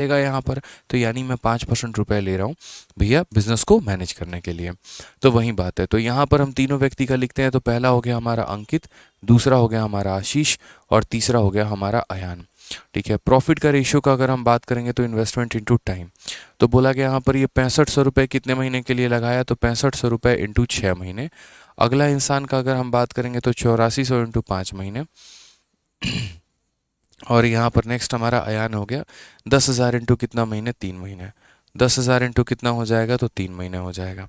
देगा यहाँ पर, तो यानी मैं 5% रुपये ले रहा हूँ भैया बिजनेस को मैनेज करने के लिए। तो वही बात है। तो यहाँ पर हम तीनों व्यक्ति का लिखते हैं। तो पहला हो गया हमारा अंकित, दूसरा हो गया हमारा आशीष, और तीसरा हो गया हमारा अयान। ठीक है। प्रॉफिट का रेशियो का अगर हम बात करेंगे तो इन्वेस्टमेंट इंटू टाइम, तो बोला गया यहाँ पर ये 6500 रुपये कितने महीने के लिए लगाया, तो 6500 रुपये इंटू 6 महीने। अगला इंसान का अगर हम बात करेंगे तो 8400 इंटू 5 महीने। और यहाँ पर नेक्स्ट हमारा अयान हो गया 10,000 इंटू कितना महीने, 3 महीने। 10,000 इंटू कितना हो जाएगा, तो 3 महीने हो जाएगा।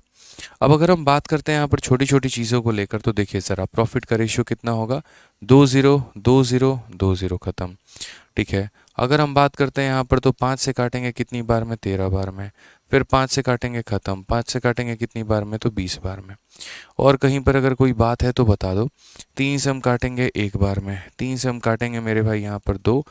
अब अगर हम बात करते हैं यहाँ पर छोटी छोटी चीज़ों को लेकर, तो देखिए ज़रा प्रॉफिट का रेशियो कितना होगा, 2 0 2 0 2 0 ख़त्म। ठीक है। अगर हम बात करते हैं यहाँ पर, तो 5 से काटेंगे कितनी बार में, 13 बार में। फिर 5 से काटेंगे ख़त्म, 5 से काटेंगे कितनी बार में, तो 20 बार में। और कहीं पर अगर कोई बात है तो बता दो। 3 से हम काटेंगे 1 बार में, 3 से हम काटेंगे मेरे भाई यहाँ पर 2,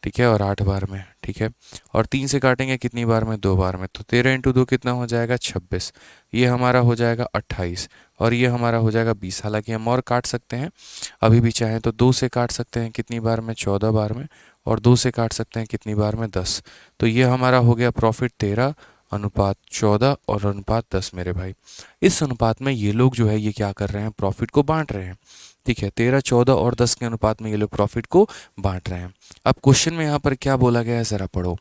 ठीक है, और 8 बार में। ठीक है। और 3 से काटेंगे कितनी बार में, 2 बार में। तो 13 इंटू 2 कितना हो जाएगा, 26। ये हमारा हो जाएगा 28, और ये हमारा हो जाएगा 20। हालांकि हम और काट सकते हैं अभी भी चाहें तो, 2 से काट सकते हैं कितनी बार में, 14 बार में। और 2 से काट सकते हैं कितनी बार में, 10। तो ये हमारा हो गया प्रॉफिट 13 अनुपात 14 और अनुपात 10 मेरे भाई। इस अनुपात में ये लोग जो है ये क्या कर रहे हैं, प्रॉफिट को बांट रहे हैं। ठीक है। 13, 14 और 10 के अनुपात में ये लोग प्रॉफिट को बांट रहे हैं। अब क्वेश्चन में यहाँ पर क्या बोला गया है, ज़रा पढ़ो।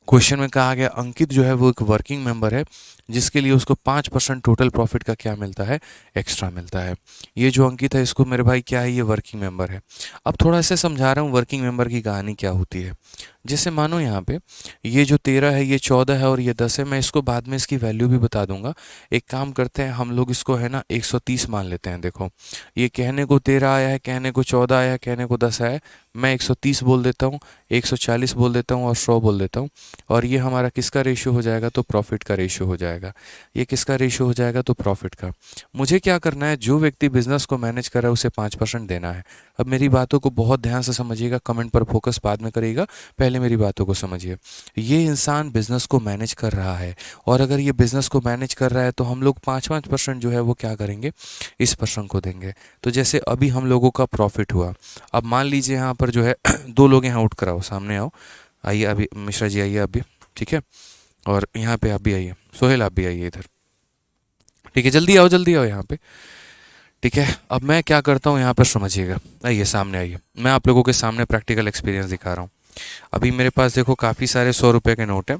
क्वेश्चन में कहा गया अंकित जो है वो एक वर्किंग मेंबर है, जिसके लिए उसको 5% टोटल प्रॉफिट का क्या मिलता है, एक्स्ट्रा मिलता है। ये जो अंकित है इसको मेरे भाई क्या है, ये वर्किंग मेंबर है। अब थोड़ा सा समझा रहा हूँ वर्किंग मेंबर की कहानी क्या होती है। जैसे मानो यहाँ पे ये जो 13 है, ये 14 है और ये 10 है, मैं इसको बाद में इसकी वैल्यू भी बता दूंगा। एक काम करते हैं हम लोग, इसको है ना 130 मान लेते हैं। देखो ये कहने को 13 आया है, कहने को 14 आया है, कहने को 10 आया है। मैं 130 बोल देता हूँ, 140 बोल देता हूँ और 100 बोल देता हूँ। और ये हमारा किसका रेशियो हो जाएगा, तो प्रॉफिट का रेशियो हो जाएगा। ये किसका रेशियो हो जाएगा, तो प्रॉफिट का। मुझे क्या करना है, जो व्यक्ति बिजनेस को मैनेज कर रहा है उसे 5% देना है। अब मेरी बातों को बहुत ध्यान से समझिएगा, कमेंट पर फोकस बाद में करिएगा, पहले मेरी बातों को समझिए। ये इंसान बिजनेस को मैनेज कर रहा है, और अगर ये बिजनेस को मैनेज कर रहा है तो हम लोग 5-5% जो है वो क्या करेंगे, इस पर्सन को देंगे। तो जैसे अभी हम लोगों का प्रॉफिट हुआ, अब मान लीजिए यहाँ पर जो है दो लोग यहाँ उठ कर आओ, सामने आओ, आइए अभी मिश्रा जी आइए अभी। ठीक है। और यहाँ पे आप भी आइए, सोहेल आप भी आइए इधर। ठीक है, जल्दी आओ यहाँ पे। ठीक है। अब मैं क्या करता हूँ यहाँ पर समझिएगा, आइए सामने आइए, मैं आप लोगों के सामने प्रैक्टिकल एक्सपीरियंस दिखा रहा हूँ। अभी मेरे पास देखो काफ़ी सारे 100 रुपये के नोट हैं,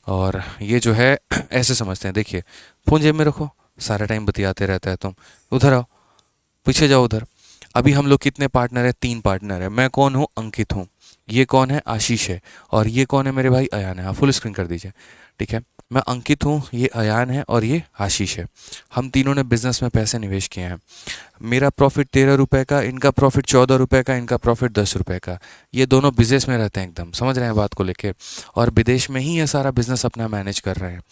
और ये जो है ऐसे समझते हैं। देखिए फ़ोन जेब में रखो, सारा टाइम बतियाते रहता है तुम, उधर आओ, पीछे जाओ उधर। अभी हम लोग कितने पार्टनर हैं, 3 पार्टनर हैं। मैं कौन हूँ, अंकित हूँ। ये कौन है, आशीष है। और ये कौन है मेरे भाई, अयान है। हाँ फुल स्क्रीन कर दीजिए। ठीक है। मैं अंकित हूँ, ये अयान है और ये आशीष है। हम तीनों ने बिजनेस में पैसे निवेश किए हैं। मेरा प्रॉफिट 13 रुपये का, इनका प्रॉफिट 14 रुपये का, इनका प्रॉफिट 10 रुपये का। ये दोनों बिजनेस में रहते हैं, एकदम समझ रहे हैं बात को लेके, और विदेश में ही ये सारा बिजनेस अपना मैनेज कर रहे हैं।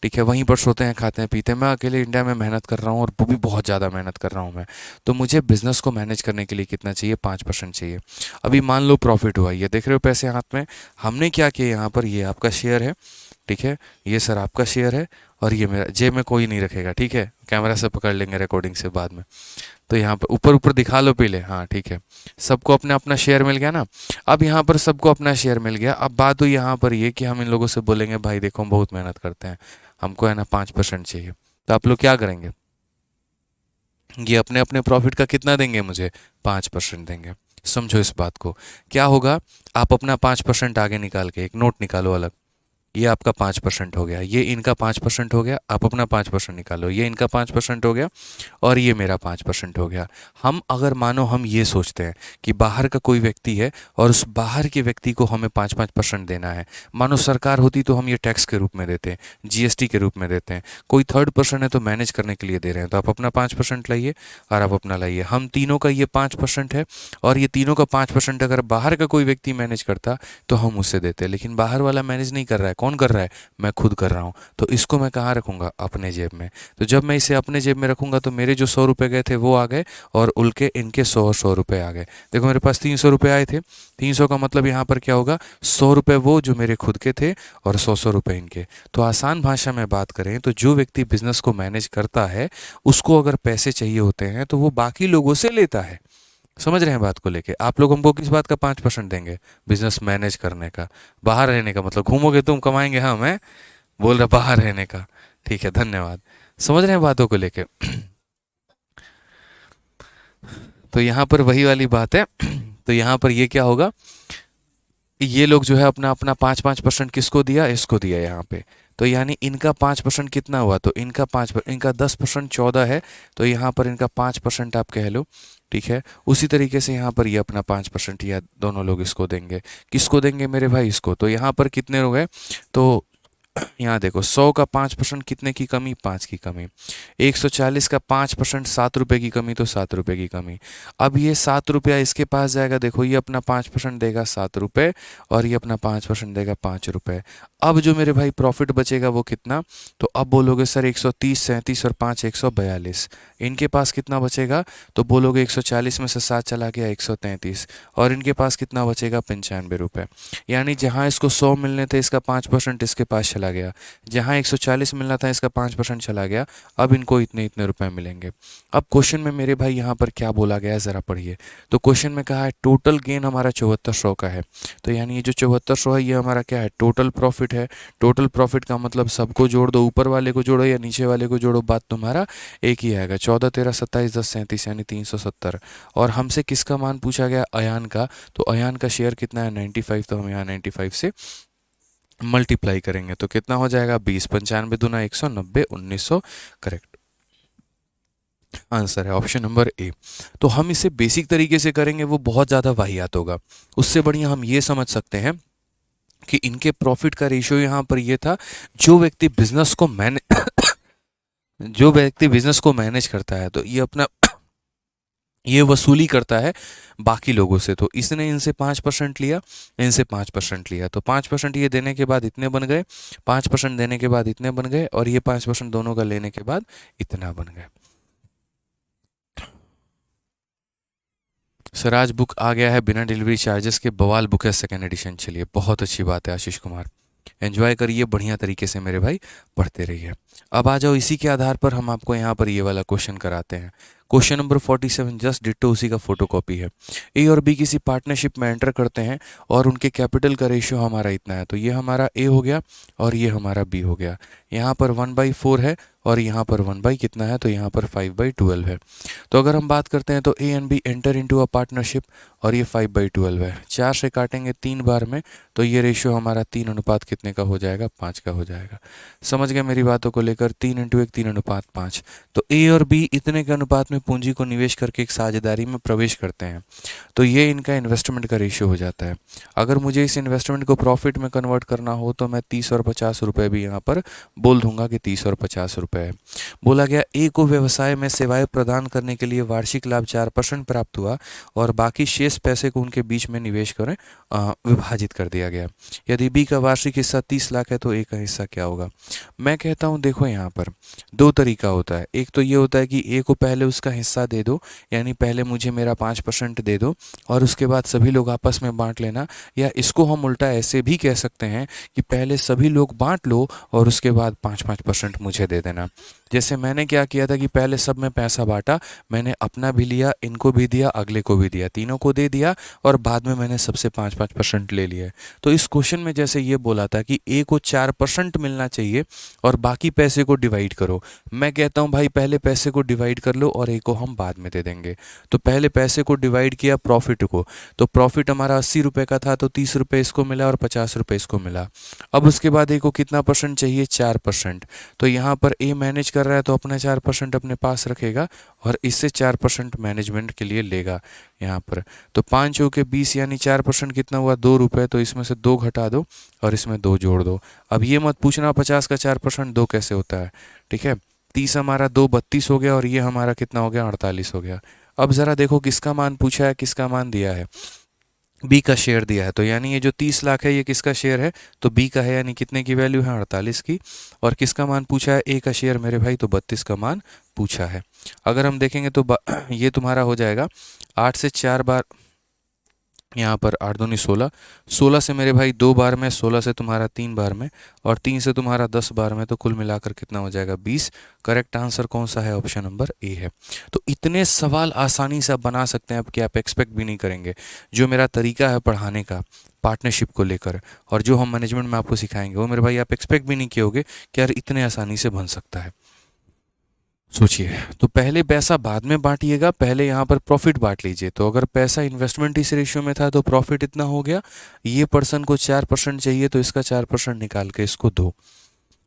ठीक है। वहीं पर सोते हैं, खाते हैं, पीते हैं। मैं अकेले इंडिया में मेहनत कर रहा हूँ, और वो भी बहुत ज़्यादा मेहनत कर रहा हूँ मैं। तो मुझे बिजनेस को मैनेज करने के लिए कितना चाहिए, 5% चाहिए। अभी मान लो प्रॉफिट हुआ, ये देख रहे हो पैसे हाथ में। हमने क्या किया यहाँ पर, ये आपका शेयर है। ठीक है। ये सर आपका शेयर है, और ये मेरा, जेब में कोई नहीं रखेगा। ठीक है। कैमरा से पकड़ लेंगे रिकॉर्डिंग से बाद में। तो यहाँ पर ऊपर ऊपर दिखा लो पहले, हाँ ठीक है। सबको अपना अपना शेयर मिल गया ना। अब यहाँ पर सबको अपना शेयर मिल गया। अब बात हुई यहाँ पर ये कि हम इन लोगों से बोलेंगे भाई देखो हम बहुत मेहनत करते हैं, हमको है ना 5% चाहिए। तो आप लोग क्या करेंगे, ये अपने अपने प्रॉफिट का कितना देंगे मुझे, 5% देंगे। समझो इस बात को। क्या होगा, आप अपना 5% आगे निकाल के एक नोट निकालो अलग। ये आपका 5% हो गया, ये इनका 5% हो गया। आप अपना 5% निकालो, ये इनका 5% हो गया, और ये मेरा 5% हो गया। हम अगर मानो हम ये सोचते हैं कि बाहर का कोई व्यक्ति है, और उस बाहर के व्यक्ति को हमें 5-5% देना है। मानो सरकार होती तो हम ये टैक्स के रूप में देते हैं, जीएसटी के रूप में देते हैं। कोई थर्ड पर्सन है तो मैनेज करने के लिए दे रहे हैं। तो आप अपना 5% लाइए, और आप अपना लाइए। हम तीनों का ये 5% है, और ये तीनों का 5% अगर बाहर का कोई व्यक्ति मैनेज करता तो हम उससे देते। लेकिन बाहर वाला मैनेज नहीं कर रहा है, कौन कर रहा है, मैं खुद कर रहा हूँ। तो इसको मैं कहाँ रखूँगा, अपने जेब में। तो जब मैं इसे अपने जेब में रखूँगा तो मेरे जो 100 रुपये गए थे वो आ गए, और उनके इनके 100 रुपये आ गए। देखो मेरे पास 300 रुपये आए थे। 300 का मतलब यहाँ पर क्या होगा, 100 रुपये वो जो मेरे खुद के थे, और 100 रुपये इनके। तो आसान भाषा में बात करें तो जो व्यक्ति बिजनेस को मैनेज करता है, उसको अगर पैसे चाहिए होते हैं तो वो बाकी लोगों से लेता है। समझ रहे हैं बात को लेके? आप लोग हमको किस बात का 5% देंगे? बिजनेस मैनेज करने का, बाहर रहने का, मतलब घूमोगे तुम कमाएंगे हम, हैं? बोल रहा बाहर रहने का। ठीक है, धन्यवाद। समझ रहे हैं बातों को लेके? तो यहाँ पर वही वाली बात है। तो यहाँ पर ये क्या होगा, ये लोग जो है अपना अपना 5-5% किसको दिया, इसको दिया यहाँ पे। तो यानी इनका 5% कितना हुआ, तो इनका इनका 10% 14 है, तो यहाँ पर इनका 5% आप कह लो। ठीक है, उसी तरीके से यहाँ पर ये अपना 5% या दोनों लोग इसको देंगे। किसको देंगे मेरे भाई, इसको। तो यहाँ पर कितने लोग हैं, तो यहाँ देखो 100 का 5% कितने की कमी, 5 की कमी। 140 का 5% 7 रुपये की कमी, तो 7 रुपये की कमी। अब ये 7 रुपया इसके पास जाएगा, देखो ये अपना 5% देगा 7 रुपये, और ये अपना 5% देगा 5 रुपये। अब जो मेरे भाई प्रॉफिट बचेगा वो कितना, तो अब बोलोगे सर 130, 37 और 5 142। इनके पास कितना बचेगा, तो बोलोगे 140 में से 7 चला गया 133, और इनके पास कितना बचेगा 95 रुपये। यानी जहाँ इसको 100 मिलने थे, इसका 5% इसके पास चला गया। जहाँ 140 मिलना था, इसका 5% चला गया। अब इनको इतने इतने रुपए मिलेंगे। अब क्वेश्चन में मेरे भाई यहाँ पर क्या बोला गया है, ज़रा पढ़िए। तो क्वेश्चन में कहा है टोटल गेन हमारा 7400 का है। तो यानी ये जो 7400 है, ये हमारा क्या है, टोटल प्रॉफिट है। टोटल प्रॉफिट का मतलब सबको जोड़ दो, ऊपर वाले को जोड़ो या नीचे वाले को जोड़ो, बात तुम्हारा एक ही आएगा। 14 13 27 10 37 यानी 370। और हमसे किसका मान पूछा गया, अयान का। तो अयान का शेयर कितना है, 95। तो हम यहाँ 95 से मल्टीप्लाई करेंगे तो कितना हो जाएगा, 20। 95 दूना 190, 1900 करेक्ट आंसर है, ऑप्शन नंबर ए। तो हम इसे बेसिक तरीके से करेंगे, वो बहुत ज़्यादा वाहियात होगा। उससे बढ़िया हम ये समझ सकते हैं कि इनके प्रॉफिट का रेशियो यहाँ पर ये था, जो व्यक्ति बिजनेस को मैनेज जो व्यक्ति बिजनेस को मैनेज करता है, तो ये अपना ये वसूली करता है बाकी लोगों से। तो इसने इनसे 5% लिया, इनसे 5% लिया, तो 5% ये देने के बाद इतने बन गए, 5% देने के बाद इतने बन गए, और ये 5% दोनों का लेने के बाद इतना बन गए। सराज बुक आ गया है बिना डिलीवरी चार्जेस के, बवाल बुक है सेकेंड एडिशन। चलिए, बहुत अच्छी बात है आशीष कुमार, एंजॉय करिए बढ़िया तरीके से मेरे भाई, पढ़ते रहिए। अब आ जाओ, इसी के आधार पर हम आपको यहाँ पर ये वाला क्वेश्चन कराते हैं। क्वेश्चन नंबर 47 जस्ट डिट्टो उसी का फोटोकॉपी है। ए और बी किसी पार्टनरशिप में एंटर करते हैं, और उनके कैपिटल का रेशियो हमारा इतना है। तो ये हमारा ए हो गया, और ये हमारा बी हो गया। यहाँ पर 1/4 है, और यहाँ पर 1 कितना है, तो यहाँ पर 5/12 है। तो अगर हम बात करते हैं, तो A and B enter into a partnership, और ये 5/12 है। 4 से काटेंगे 3 बार में, तो ये रेशियो हमारा 3 अनुपात कितने का हो जाएगा, 5 का हो जाएगा। समझ गए मेरी बातों को लेकर, 3 × 1 3 अनुपात 5। तो ए और बी इतने के अनुपात में पूंजी को निवेश करके एक साझेदारी में प्रवेश करते हैं, तो ये इनका इन्वेस्टमेंट का रेशियो हो जाता है। अगर मुझे इस इन्वेस्टमेंट को प्रॉफिट में कन्वर्ट करना हो, तो मैं 30 और 50 रुपये भी यहाँ पर बोल दूंगा कि 30 और 50 रुपये है। बोला गया ए को व्यवसाय में सेवाएं प्रदान करने के लिए वार्षिक लाभ 4% प्राप्त हुआ, और बाकी शेष पैसे को उनके बीच में निवेश करें विभाजित कर दिया गया। यदि बी का वार्षिक हिस्सा 30 लाख है, तो ए का हिस्सा क्या होगा। मैं कहता हूँ देखो, यहाँ पर दो तरीका होता है। एक तो ये होता है कि ए को पहले उसका हिस्सा दे दो, यानी पहले मुझे मेरा 5% दे दो, और उसके बाद सभी लोग आपस में बांट लेना। या इसको हम उल्टा ऐसे भी कह सकते हैं कि पहले सभी लोग बांट लो, और उसके बाद 5-5% मुझे दे देना। जैसे मैंने क्या किया था कि पहले सब में पैसा बांटा, मैंने अपना भी लिया, इनको भी दिया, अगले को भी दिया, तीनों को दे दिया, और बाद में मैंने सबसे 5-5% ले लिया। तो इस क्वेश्चन में जैसे ये बोला था कि ए को 4% मिलना चाहिए, और बाकी पैसे को डिवाइड करो। मैं कहता हूँ भाई पहले पैसे को डिवाइड कर लो, और ए को हम बाद में दे देंगे। तो पहले पैसे को डिवाइड किया प्रॉफिट को, तो प्रॉफिट हमारा 80 रुपये का था, तो 30 रुपये इसको मिला और 50 रुपये इसको मिला। अब उसके बाद ए को कितना परसेंट चाहिए, 4%। तो यहाँ पर ए मैनेज कर रहा है, तो अपना 4% अपने पास रखेगा, और इससे 4% मैनेजमेंट के लिए लेगा यहाँ पर। तो 5 चौके 20 यानी 4% कितना हुआ, 2 रुपये। तो इसमें से 2 घटा दो, और इसमें 2 जोड़ दो। अब ये मत पूछना 50 का 4% 2 कैसे होता है, ठीक है। 30 हमारा 2 32 हो गया, और ये हमारा कितना हो गया, 48 हो गया। अब ज़रा देखो किसका मान पूछा है, किसका मान दिया है, बी का शेयर दिया है। तो यानी ये जो 30 लाख है, ये किसका शेयर है, तो बी का है, यानी कितने की वैल्यू है, 48 की। और किसका मान पूछा है, ए का शेयर मेरे भाई, तो 32 का मान पूछा है। अगर हम देखेंगे तो ये तुम्हारा हो जाएगा 8 से 4 बार यहाँ पर 8 दूनी 16, 16 से मेरे भाई 2 बार में, 16 से तुम्हारा 3 बार में, और 3 से तुम्हारा 10 बार में, तो कुल मिलाकर कितना हो जाएगा 20। करेक्ट आंसर कौन सा है? ऑप्शन नंबर ए है। तो इतने सवाल आसानी से आप बना सकते हैं अब कि आप एक्सपेक्ट भी नहीं करेंगे। जो मेरा तरीका है पढ़ाने का पार्टनरशिप को लेकर, और जो हम मैनेजमेंट में आपको सिखाएंगे, वो मेरे भाई आप एक्सपेक्ट भी नहीं किए होगे कि यार इतने आसानी से बन सकता है। सोचिए, तो पहले पैसा बाद में बांटिएगा, पहले यहाँ पर प्रॉफिट बांट लीजिए। तो अगर पैसा इन्वेस्टमेंट इस रेशियो में था तो प्रॉफिट इतना हो गया, ये पर्सन को 4% चाहिए तो इसका 4% निकाल के इसको दो।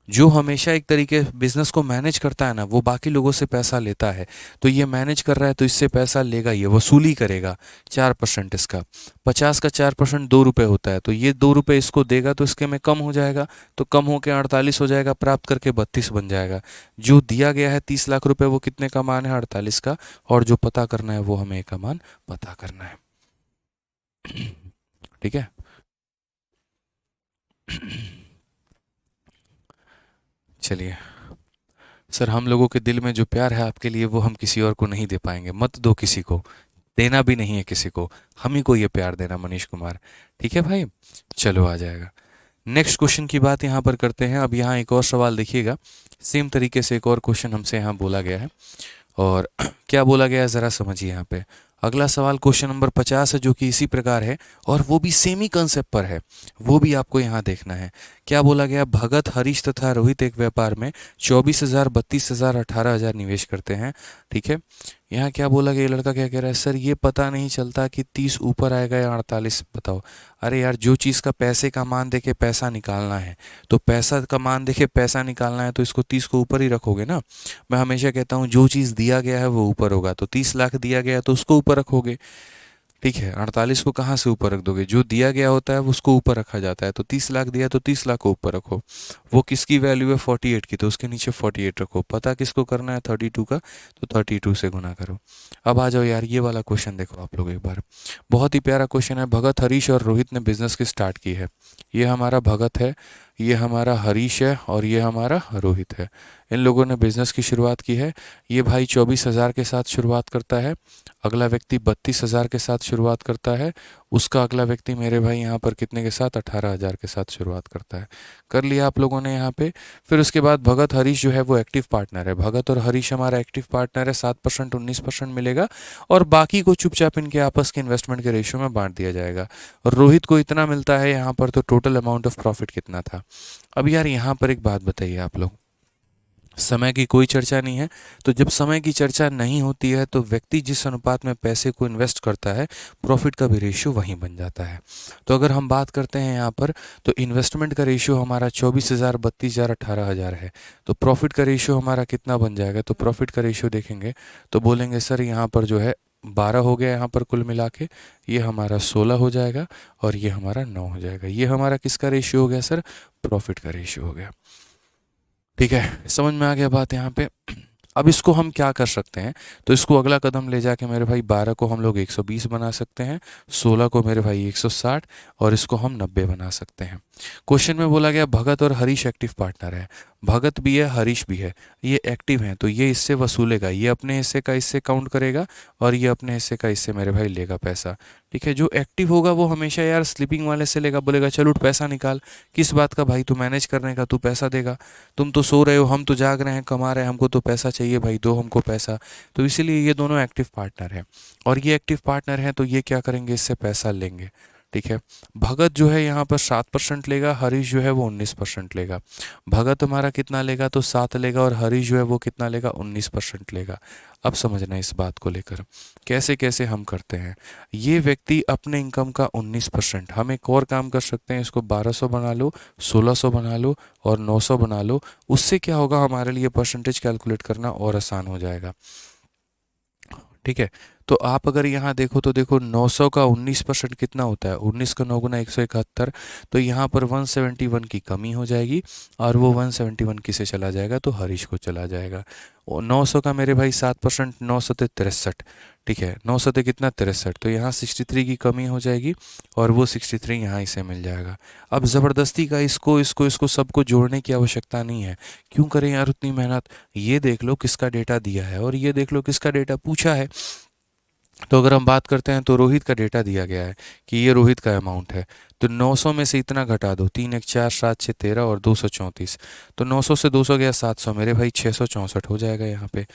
जो हमेशा एक तरीके बिजनेस को मैनेज करता है ना, वो बाकी लोगों से पैसा लेता है। तो ये मैनेज कर रहा है तो इससे पैसा लेगा, ये वसूली करेगा 4% इसका। 50 का 4% 2 रुपये होता है, तो ये 2 रुपये इसको देगा तो इसके में कम हो जाएगा, तो कम होकर 48 हो जाएगा, प्राप्त करके 32 बन जाएगा। जो दिया गया है 30 लाख रुपए, वो कितने का मान है? 48 का। और जो पता करना है वो हमें का मान पता करना है। ठीक है। चलिए सर, हम लोगों के दिल में जो प्यार है आपके लिए, वो हम किसी और को नहीं दे पाएंगे। मत दो किसी को, देना भी नहीं है किसी को, हम ही को ये प्यार देना, मनीष कुमार। ठीक है भाई, चलो आ जाएगा। नेक्स्ट क्वेश्चन की बात यहाँ पर करते हैं। अब यहाँ एक और सवाल देखिएगा, सेम तरीके से एक और क्वेश्चन हमसे यहाँ बोला गया है, और क्या बोला गया है ज़रा समझिए यहाँ पे। अगला सवाल क्वेश्चन नंबर 50 है, जो कि इसी प्रकार है, और वो भी सेम ही कंसेप्ट पर है, वो भी आपको यहाँ देखना है। क्या बोला गया? भगत, हरीश तथा रोहित एक व्यापार में 24,000, 32,000, 18,000 निवेश करते हैं। ठीक है। यहाँ क्या बोला गया? ये लड़का क्या कह रहा है? सर ये पता नहीं चलता कि 30 ऊपर आएगा या 48, बताओ। अरे यार, जो चीज़ का पैसे का मान देके पैसा निकालना है, तो पैसा का मान देके पैसा निकालना है, तो इसको 30 को ऊपर ही रखोगे ना। मैं हमेशा कहता हूँ जो चीज़ दिया गया है वो ऊपर होगा, तो 30 लाख दिया गया है तो उसको ऊपर रखोगे। ठीक है, 48 को कहाँ से ऊपर रख दोगे? जो दिया गया होता है उसको ऊपर रखा जाता है। तो 30 लाख दिया तो 30 लाख को ऊपर रखो। वो किसकी वैल्यू है? 48 की, तो उसके नीचे 48 रखो। पता किसको करना है? 32 का, तो 32 से गुना करो। अब आ जाओ यार, ये वाला क्वेश्चन देखो आप लोग एक बार, बहुत ही प्यारा क्वेश्चन है। भगत, हरीश और रोहित ने बिजनेस की स्टार्ट की है। ये हमारा भगत है, ये हमारा हरीश है, और ये हमारा रोहित है। इन लोगों ने बिजनेस की शुरुआत की है। ये भाई 24,000 के साथ शुरुआत करता है, अगला व्यक्ति 32,000 के साथ शुरुआत करता है, उसका अगला व्यक्ति मेरे भाई यहाँ पर कितने के साथ? 18,000 के साथ शुरुआत करता है। कर लिया आप लोगों ने यहाँ पे। फिर उसके बाद भगत, हरीश जो है वो एक्टिव पार्टनर है। भगत और हरीश हमारा एक्टिव पार्टनर है, 7%, 19% मिलेगा, और बाकी को चुपचाप इनके आपस के इन्वेस्टमेंट के रेशियो में बांट दिया जाएगा। और रोहित को इतना मिलता है यहाँ पर, तो टोटल अमाउंट ऑफ प्रॉफिट कितना था? अब यार यहाँ पर एक बात बताइए आप लोग, समय की कोई चर्चा नहीं है। तो जब समय की चर्चा नहीं होती है, तो व्यक्ति जिस अनुपात में पैसे को इन्वेस्ट करता है, प्रॉफिट का भी रेशियो वहीं बन जाता है। तो अगर हम बात करते हैं यहाँ पर, तो इन्वेस्टमेंट का रेशियो हमारा 24,000, 32,000, 18,000 है। तो प्रॉफिट का रेशियो हमारा कितना बन जाएगा? तो प्रॉफिट का रेशियो देखेंगे तो बोलेंगे सर यहाँ पर जो है 12 हो गया, यहाँ पर कुल मिला के ये हमारा 16 हो जाएगा, और ये हमारा 9 हो जाएगा। ये हमारा किसका रेशियो हो गया सर? प्रॉफिट का रेशियो हो गया। ठीक है, समझ में आ गया बात यहाँ पे। अब इसको हम क्या कर सकते हैं? तो इसको अगला कदम ले जाके मेरे भाई 12 को हम लोग 120 बना सकते हैं, 16 को मेरे भाई 160, और इसको हम 90 बना सकते हैं। क्वेश्चन में बोला गया भगत और हरीश एक्टिव पार्टनर है। भगत भी है, हरीश भी है, ये एक्टिव हैं, तो ये इससे वसूलेगा, ये अपने हिस्से का इससे काउंट करेगा, और ये अपने हिस्से का इससे मेरे भाई लेगा पैसा। ठीक है, जो एक्टिव होगा वो हमेशा यार स्लीपिंग वाले से लेगा, बोलेगा चल उठ पैसा निकाल। किस बात का भाई? तू मैनेज करने का, तू पैसा देगा। तुम तो सो रहे हो, हम तो जाग रहे हैं, कमा रहे हैं, हमको तो पैसा चाहिए भाई, दो हमको पैसा। तो इसीलिए ये दोनों एक्टिव पार्टनर हैं, और ये एक्टिव पार्टनर हैं, तो ये क्या करेंगे? इससे पैसा लेंगे। ठीक है, भगत जो है यहाँ पर 7% लेगा, हरीश जो है वो 19% लेगा। भगत हमारा कितना लेगा? तो 7 लेगा, और हरीश जो है वो कितना लेगा? 19% लेगा। अब समझना इस बात को लेकर कैसे कैसे हम करते हैं। ये व्यक्ति अपने इनकम का 19%, हम एक और काम कर सकते हैं, इसको 1200 बना लो, 1600 बना लो, और 900 बना लो। उससे क्या होगा? हमारे लिए परसेंटेज कैलकुलेट करना और आसान हो जाएगा। ठीक है, तो आप अगर यहाँ देखो तो देखो 900 का 19% कितना होता है? 19 का 9 गुना 171, तो यहाँ पर 171 की कमी हो जाएगी, और वो 171 किसे चला जाएगा? तो हरीश को चला जाएगा। और 900 का मेरे भाई 7%, 900 से 63। ठीक है, 900 से कितना? 63, तो यहाँ 63 की कमी हो जाएगी, और वो 63 यहाँ इसे मिल जाएगा। अब ज़बरदस्ती का इसको इसको इसको सबको जोड़ने की आवश्यकता नहीं है। क्यों करें यार उतनी मेहनत? ये देख लो किसका डेटा दिया है, और ये देख लो किसका डेटा पूछा है। तो अगर हम बात करते हैं तो रोहित का डेटा दिया गया है कि ये रोहित का अमाउंट है, तो 900 में से इतना घटा दो, 3 1 4 7 6 13 और 234। तो 900 से 200 गया 700, मेरे भाई 664 हो जाएगा यहाँ पे।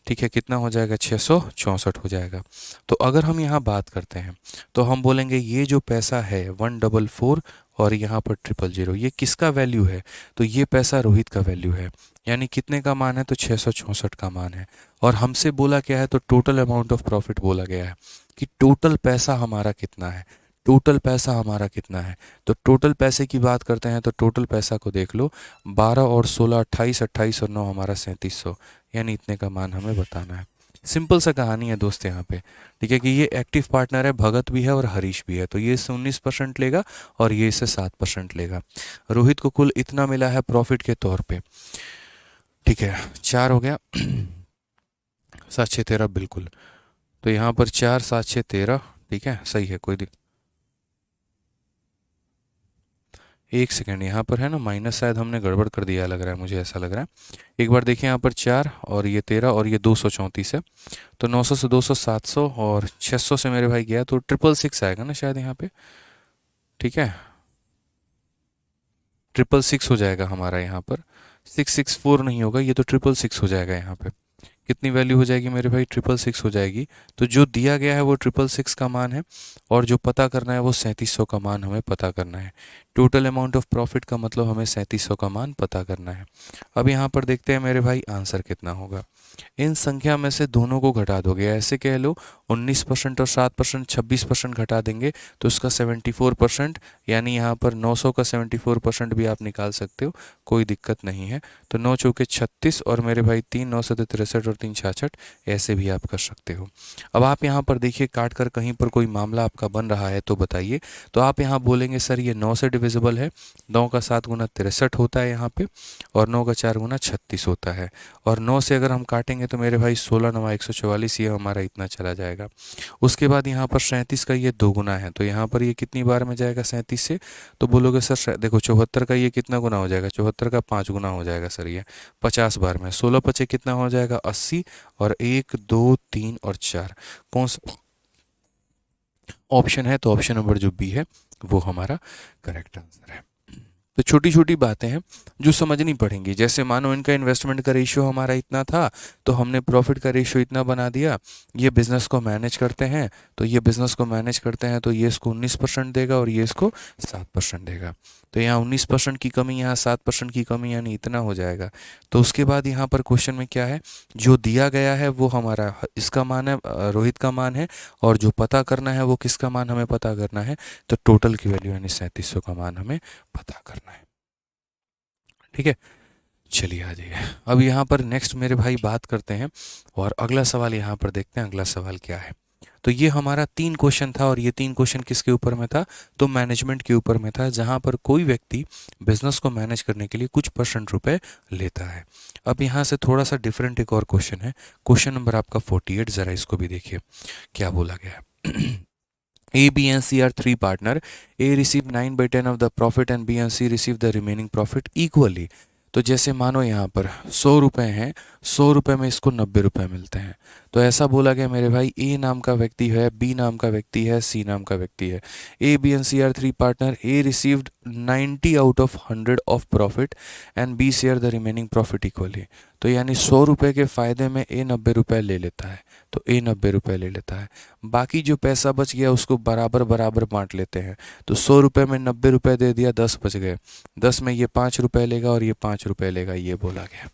ठीक है, कितना हो जाएगा? 664 हो जाएगा। तो अगर हम यहाँ बात करते हैं तो हम बोलेंगे ये जो पैसा है 144 और यहाँ पर 000, ये किसका वैल्यू है? तो ये पैसा रोहित का वैल्यू है। यानी कितने का मान है? तो 664 का मान है। और हमसे बोला क्या है? तो टोटल अमाउंट ऑफ प्रॉफिट बोला गया है कि टोटल पैसा हमारा कितना है, टोटल पैसा हमारा कितना है। तो टोटल पैसे की बात करते हैं तो टोटल पैसा को देख लो, 12 और 16 28, 28 और 9 हमारा 3700, यानी इतने का मान हमें बताना है। सिंपल सा कहानी है दोस्त यहाँ पे। ठीक है कि ये एक्टिव पार्टनर है, भगत भी है और हरीश भी है, तो ये इससे 19% लेगा और ये इससे 7% लेगा। रोहित को कुल इतना मिला है प्रॉफिट के तौर पे। ठीक है, 4 हो गया 7 6 13 बिल्कुल। तो यहाँ पर 4 7 6 13, ठीक है, सही है, कोई दिक्कत। एक सेकेंड, यहाँ पर है ना माइनस, शायद हमने गड़बड़ कर दिया लग रहा है, मुझे ऐसा लग रहा है। एक बार देखिए, यहाँ पर 4 और ये 13 और ये 234 है। तो 900 से 200 700 और 600 से मेरे भाई गया, तो 666 आएगा ना शायद यहाँ पे। ठीक है, 666 हो जाएगा हमारा यहाँ पर, 664 नहीं होगा, ये तो 666 हो जाएगा यहाँ पे। कितनी वैल्यू हो जाएगी मेरे भाई? 666 हो जाएगी। तो जो दिया गया है वो 666 का मान है और जो पता करना है वो 3700 का मान हमें पता करना है। टोटल अमाउंट ऑफ प्रॉफिट का मतलब हमें 3700 का मान पता करना है। अब यहाँ पर देखते हैं मेरे भाई आंसर कितना होगा। इन संख्या में से दोनों को घटा दोगे, ऐसे कह लो 19% और 7% 26% घटा देंगे तो उसका 74%, यानी यहाँ पर 900 का 74% भी आप निकाल सकते हो, कोई दिक्कत नहीं है। तो 9 चौके 36 और मेरे भाई 3 9 7 63 और 3 66, ऐसे भी आप कर सकते हो। अब आप यहाँ पर देखिए, काट कर कहीं पर कोई मामला आपका बन रहा है तो बताइए। तो आप यहाँ बोलेंगे सर ये 9 से डिविजिबल है, 9 का 7 गुना 63 होता है यहाँ पे, और 9 का 4 गुना 36 होता है। और 9 से अगर हम काटेंगे तो मेरे भाई 16 9 144, ये हमारा इतना चला जाएगा। उसके बाद यहाँ पर 37 का ये 2 गुना है, तो यहाँ पर ये कितनी बार में जाएगा 37 से? तो बोलोगे सर देखो 74 का ये कितना गुना हो जाएगा? 74 का 5 गुना हो जाएगा सर, ये 50 बार में। 16 पचे कितना हो जाएगा? 80, और 1 2 3 और 4 कौन सा ऑप्शन है? तो ऑप्शन नंबर जो बी है वो हमारा करेक्ट आंसर है। तो छोटी छोटी बातें हैं जो समझनी पड़ेंगी। जैसे मानो इनका इन्वेस्टमेंट का रेशियो हमारा इतना था, तो हमने प्रॉफिट का रेशियो इतना बना दिया। ये बिज़नेस को मैनेज करते हैं, तो ये बिज़नेस को मैनेज करते हैं तो ये इसको 19% देगा और ये इसको 7% देगा। तो यहाँ 19% की कमी, यहाँ 7% की कमी, यानी इतना हो जाएगा। तो उसके बाद यहाँ पर क्वेश्चन में क्या है? जो दिया गया है वो हमारा इसका मान है, रोहित का मान है, और जो पता करना है वो किसका मान हमें पता करना है? तो टोटल की वैल्यू यानी 3700 का मान हमें पता करना है। ठीक है, चलिए आ जाइए। अब यहाँ पर नेक्स्ट मेरे भाई बात करते हैं और अगला सवाल यहाँ पर देखते हैं अगला सवाल क्या है। तो ये हमारा 3 क्वेश्चन था, और ये 3 क्वेश्चन किसके ऊपर में था? तो मैनेजमेंट के ऊपर में था, जहाँ पर कोई व्यक्ति बिजनेस को मैनेज करने के लिए कुछ परसेंट रुपए लेता है। अब यहाँ से थोड़ा सा डिफरेंट एक और क्वेश्चन है, क्वेश्चन नंबर आपका 48, ज़रा इसको भी देखिए क्या बोला गया है। A, B and C are three partner. A receive 9/10 of the profit and B and C receive the remaining profit equally. तो जैसे मानो यहाँ पर 100 रुपये हैं, 100 रुपये में इसको 90 रुपये मिलते हैं। तो ऐसा बोला गया मेरे भाई, ए नाम का व्यक्ति है, बी नाम का व्यक्ति है, सी नाम का व्यक्ति है। A B and C are 3 partner. A received 90 out of 100 of profit and B share the remaining profit equally. तो यानी 100 रुपये के फ़ायदे में ए 90 रुपये ले लेता है, तो ए 90 रुपये ले लेता है। बाकी जो पैसा बच गया उसको बराबर बराबर बांट लेते हैं। तो 100 रुपये में 90 रुपये दे दिया, 10 बच गए, 10 में ये 5 रुपये लेगा और ये 5 रुपये लेगा, ये बोला गया।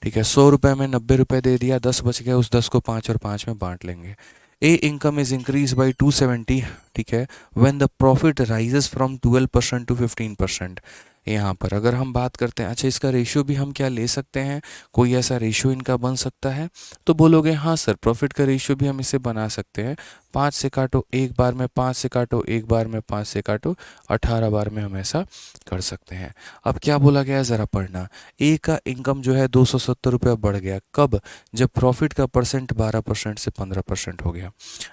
ठीक है, 100 रुपये में 90 रुपये दे दिया, 10 बच गया, उस 10 को 5 और 5 में बांट लेंगे। A income is increase by 270, ठीक है, when the profit rises from 12% to 15%। यहाँ पर अगर हम बात करते हैं, अच्छा इसका रेशियो भी हम क्या ले सकते हैं? कोई ऐसा रेशियो इनका बन सकता है? तो बोलोगे हाँ सर, प्रॉफिट का रेशियो भी हम इसे बना सकते हैं। 5 से काटो एक बार में, 5 से काटो एक बार में, 5 से काटो 18 बार में, हम ऐसा कर सकते हैं। अब क्या बोला गया है ज़रा पढ़ना। ए का इनकम जो है 270 रुपया बढ़ गया, कब? जब प्रॉफिट का परसेंट 12% से 15% हो गया।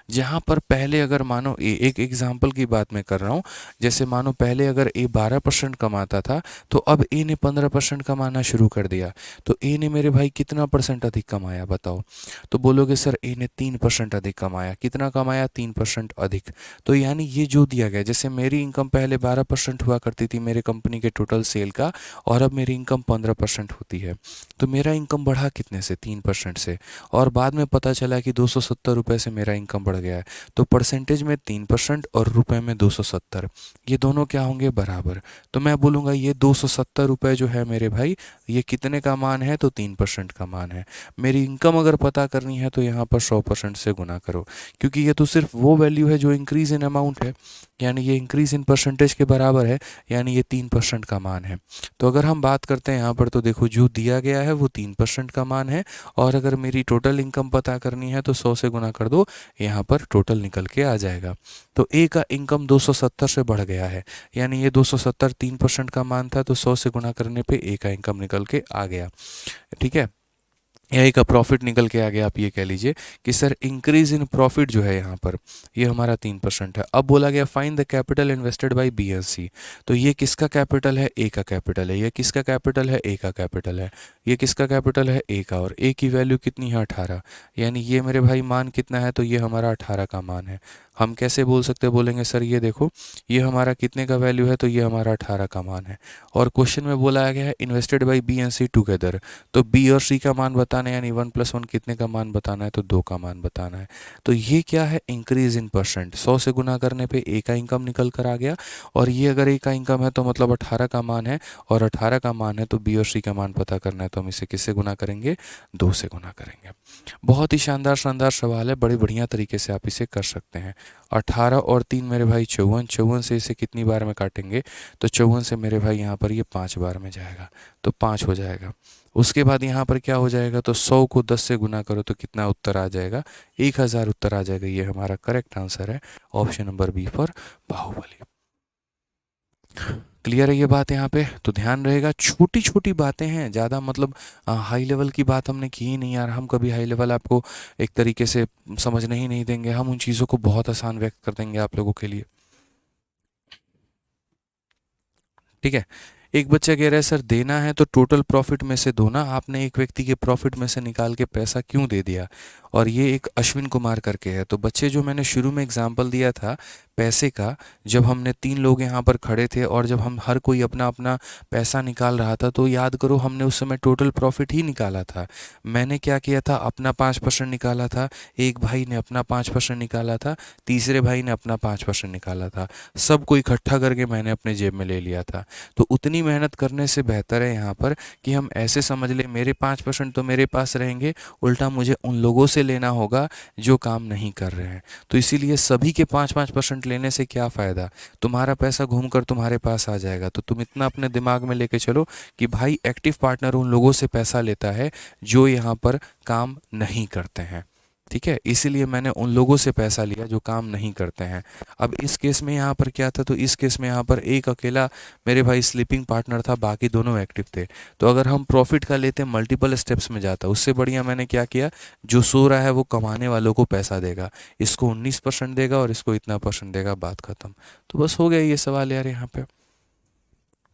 जहाँ पर पहले अगर मानो ए, एक एग्जाम्पल की बात मैं कर रहा हूँ, जैसे मानो पहले अगर ए 12% कमाता था, तो अब ए ने 15% कमाना शुरू कर दिया। तो ए ने मेरे भाई कितना परसेंट अधिक कमाया बताओ? तो बोलोगे सर ए ने 3% अधिक कमाया। कितना कमाया? 3% अधिक। तो यानी ये जो दिया गया, जैसे मेरी इनकम पहले 12% हुआ करती थी मेरे कंपनी के टोटल सेल का, और अब मेरी इनकम 15% होती है। तो मेरा इनकम बढ़ा कितने से? 3% से। और बाद में पता चला कि 270 रुपये से मेरा इनकम बढ़ गया है। तो परसेंटेज में 3% और रुपए में 270, ये दोनों क्या होंगे? बराबर। तो मैं बोलूँगा ये 270 रुपये जो है मेरे भाई, ये कितने का मान है? तो 3% का मान है। मेरी इनकम अगर पता करनी है तो यहाँ पर 100% से गुना करो, क्योंकि ये तो सिर्फ वो वैल्यू है जो इंक्रीज इन अमाउंट है, यानी ये इंक्रीज इन परसेंटेज के बराबर है, यानी ये 3% का मान है। तो अगर हम बात करते हैं यहाँ पर, तो देखो जो दिया गया है वो 3% का मान है, और अगर मेरी टोटल इनकम पता करनी है तो 100 से गुना कर दो, यहाँ पर टोटल निकल के आ जाएगा। तो ए का इनकम 270 से बढ़ गया है, यानी ये 270 3% का मान था, तो 100 से गुना करने पे ए का इनकम निकल के आ गया। ठीक है, यही का प्रॉफिट निकल के आ गया। आप ये कह लीजिए कि सर इंक्रीज इन प्रॉफिट जो है यहाँ पर, ये हमारा 3% है। अब बोला गया find the capital invested by B and C. तो ये किसका कैपिटल है? ए का कैपिटल है। ये किसका कैपिटल है? ए का कैपिटल है। ये किसका कैपिटल है? ए का। और ए की वैल्यू कितनी है? 18। यानी ये मेरे भाई मान कितना है? तो ये हमारा 18 का मान है। हम कैसे बोल सकते हैं? बोलेंगे सर ये देखो, ये हमारा कितने का वैल्यू है? तो ये हमारा 18 का मान है। और क्वेश्चन में बोला गया है invested by B and C together, तो बी और सी का मान बताना है, यानी 1+1 कितने का मान बताना है? तो 2 का मान बताना है। तो ये क्या है? Increase in percent. 100 से गुना करने पे ए का इनकम निकल कर आ गया, और ये अगर ए का इनकम है तो मतलब 18 का मान है, और 18 का मान है तो बी और सी का मान पता करना है, तो हम इसे किससे गुना करेंगे? 2 से गुना करेंगे। बहुत ही शानदार शानदार सवाल है, बड़े बढ़िया तरीके से आप इसे कर सकते हैं। 18 और 3 मेरे भाई 54, 54 से इसे कितनी बार में काटेंगे? तो 54 से मेरे भाई यहाँ पर ये 5 बार में जाएगा, तो 5 हो जाएगा। उसके बाद यहाँ पर क्या हो जाएगा? तो 100 को 10 से गुना करो तो कितना उत्तर आ जाएगा? 1000 उत्तर आ जाएगा। ये हमारा करेक्ट आंसर है, option number B for Baahubali. Clear है ये बात यहाँ पे? तो ध्यान रहेगा, छोटी छोटी बातें हैं, ज़्यादा मतलब हाई लेवल की बात हमने की ही नहीं यार। हम कभी हाई लेवल आपको एक तरीके से समझने ही नहीं देंगे, हम उन चीज़ों को बहुत आसान व्यक्त कर देंगे आप लोगों के लिए। ठीक है, एक बच्चा कह रहा है सर देना है तो टोटल प्रॉफिट में से दो ना, आपने एक व्यक्ति के प्रॉफिट में से निकाल के पैसा क्यों दे दिया? और ये एक अश्विन कुमार करके है। तो बच्चे जो मैंने शुरू में एग्जाम्पल दिया था पैसे का, जब हमने 3 लोग यहाँ पर खड़े थे और जब हम हर कोई अपना अपना पैसा निकाल रहा था, तो याद करो हमने उस समय टोटल प्रॉफिट ही निकाला था। मैंने क्या किया था? अपना 5% निकाला था, एक भाई ने अपना 5% निकाला था, तीसरे भाई ने अपना 5% निकाला था, सबको इकट्ठा करके मैंने अपने जेब में ले लिया था। तो उतनी मेहनत करने से बेहतर है यहाँ पर कि हम ऐसे समझ लें मेरे 5% तो मेरे पास रहेंगे, उल्टा मुझे उन लोगों से लेना होगा जो काम नहीं कर रहे हैं। तो इसीलिए सभी के 5-5% लेने से क्या फ़ायदा? तुम्हारा पैसा घूमकर तुम्हारे पास आ जाएगा। तो तुम इतना अपने दिमाग में लेके चलो कि भाई एक्टिव पार्टनर उन लोगों से पैसा लेता है जो यहाँ पर काम नहीं करते हैं। ठीक है, इसीलिए मैंने उन लोगों से पैसा लिया जो काम नहीं करते हैं। अब इस केस में यहाँ पर क्या था? तो इस केस में यहाँ पर एक अकेला मेरे भाई स्लीपिंग पार्टनर था, बाकी दोनों एक्टिव थे। तो अगर हम प्रॉफिट का लेते मल्टीपल स्टेप्स में जाता, उससे बढ़िया मैंने क्या किया, जो सो रहा है वो कमाने वालों को पैसा देगा, इसको 19% देगा और इसको इतना परसेंट देगा, बात खत्म। तो बस हो गया ये सवाल यार यहाँ पे।